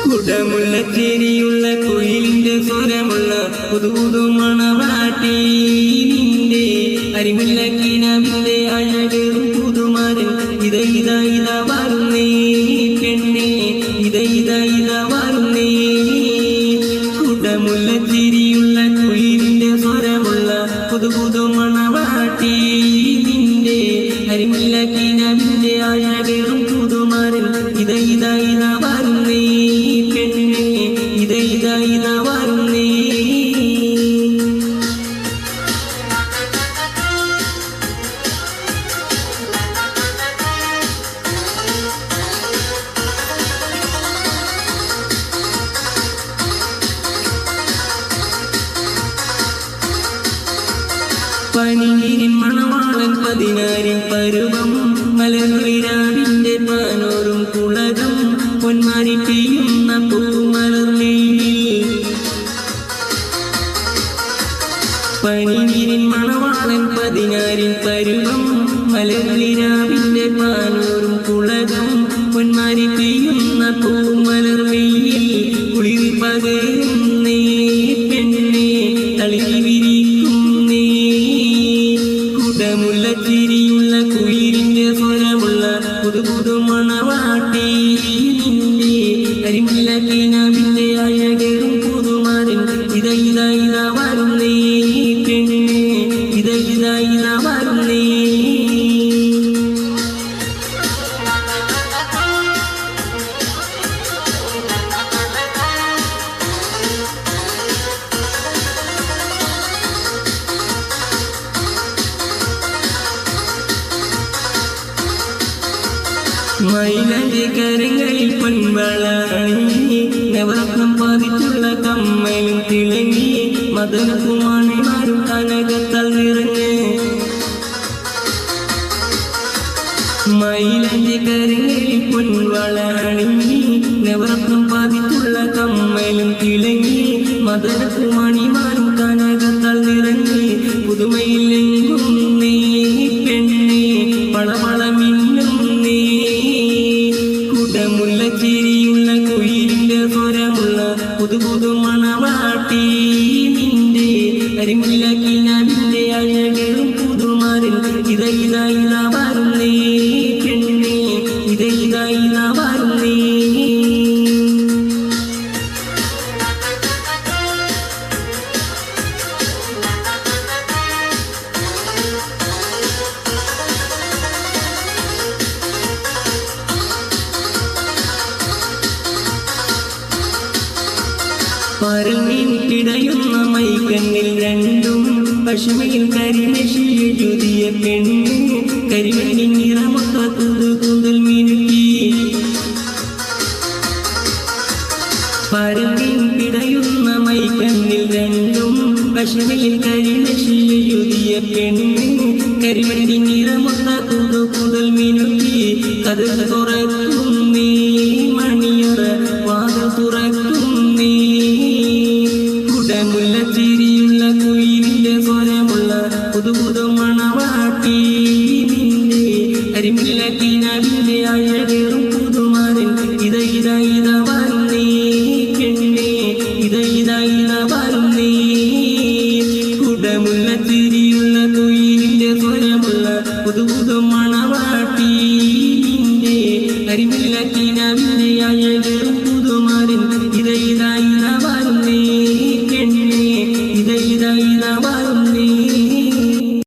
കുടമുള്ള ചിരിയുള്ള കുയിലിന്റെ സ്വരമുള്ള പുതുപുതു മണവാട്ടി നിന്റെ അരിമുല്ല കിനാവിന്റെ അഴകേറും പുതുമാരൻ ഇതാ വരുന്നേ പെണ്ണേ ഇതാ വരുന്നേ കുടമുള്ള ചിരിയുള്ള കുയിലിന്റെ സ്വരമുള്ള പുതുപുതു മണവാട്ടി നിന്റെ അരിമുല്ല കിനാവിന്റെ അഴകേറും പുതുമാരൻ ഇതാ വരുന്നേ പെണ്ണേ ഇതാ വരുന്നേ പനിനീരിൻ മണവാളൻ 16 പരുവം മലർവിരാവിന്റെ പാനോറും കുളകം പൊന്മാരി പെയ്യുന്ന പൂമലർമേയിൽ പനിനീരിൻ മണവാളൻ 16 പരുവം മലർവിരാവിന്റെ പാനോറും കുളകം പൊന്മാരി പെയ്യുന്ന പൂമലർമേയിൽ കുളിർ പകരുന്നേ പെണ്ണേ തളിർ വിരിക്കുന്നേ കുടമുള്ള ചിരിയുള്ള കുയിലിന്റെ സ്വരമുള്ള പുതുപുതു മണവാട്ടി നിന്റെ അരിമുല്ല കിനാവിന്റെ അഴകേറും പുതുമാരൻ ഇതാ വരുന്നേ പെണ്ണേ ഇതാ വരുന്നേ മൈലന്റെ കരങ്ങളിൽ പൊൻവള അണിഞ്ഞി നവരത്നം പതിച്ചുള്ള കമ്മലും തിളങ്ങി മദനകുമാരിമാരും കനകത്താൽ നിറഞ്ഞ് മൈലന്റെ കരങ്ങളിൽ പൊൻവള അണിഞ്ഞി നവരത്നം പതിച്ചുള്ള കമ്മലും തിളങ്ങി മദനകുമാരിമാരും കനകത്താൽ നിറഞ്ഞ് പുതുമയിലെങ്ങും നീ പെണ്ണേ പളപള മിന്നുന്നേ കുടമുള്ള ചിരിയുള്ള കുയിലിന്റെ സ്വരമുള്ള പുതുപുതു മണവാട്ടി നിന്റെ അരിമുല്ല കിനാവിന്റെ അഴകേറും പുതുമാരൻ ഇതാ വരുന്നേ പെണ്ണേ ഇതാ വരുന്നേ പരമീനിടയുന്ന മൈക്കണ്ണിൽ രണ്ടും പശുമയിൽ കരിമെഴുതിയ പെണ്ണ് കരിമണി നിറമൊത്ത കൂന്തൽ മിനുക്കി പരമീനിടയുന്ന മൈക്കണ്ണിൽ രണ്ടും പശുമയിൽ കരിമെഴുതിയ പെണ്ണ് കരിമണി നിറമൊത്ത കൂന്തൽ മിനുക്കി കഥ തുറക്കുന്നേ മണിയറ വാതിൽ തുറക്കുന്നേ കുടമുള്ള ചിരിയുള്ള കുയിലിന്റെ സ്വരമുള്ള പുതുപുതു മണവാട്ടി നിന്റെ അരിമുല്ല കിനാവിന്റെ അഴകേറും പുതുമാരൻ ഇതാ വരുന്നേ പെണ്ണേ ഇതാ വരുന്നേ കുടമുള്ള ചിരിയുള്ള കുയിലിന്റെ സ്വരമുള്ള പുതുപുതു മണവാട്ടി നിന്റെ അരിമുല്ല കിനാവിന്റെ അഴകേറും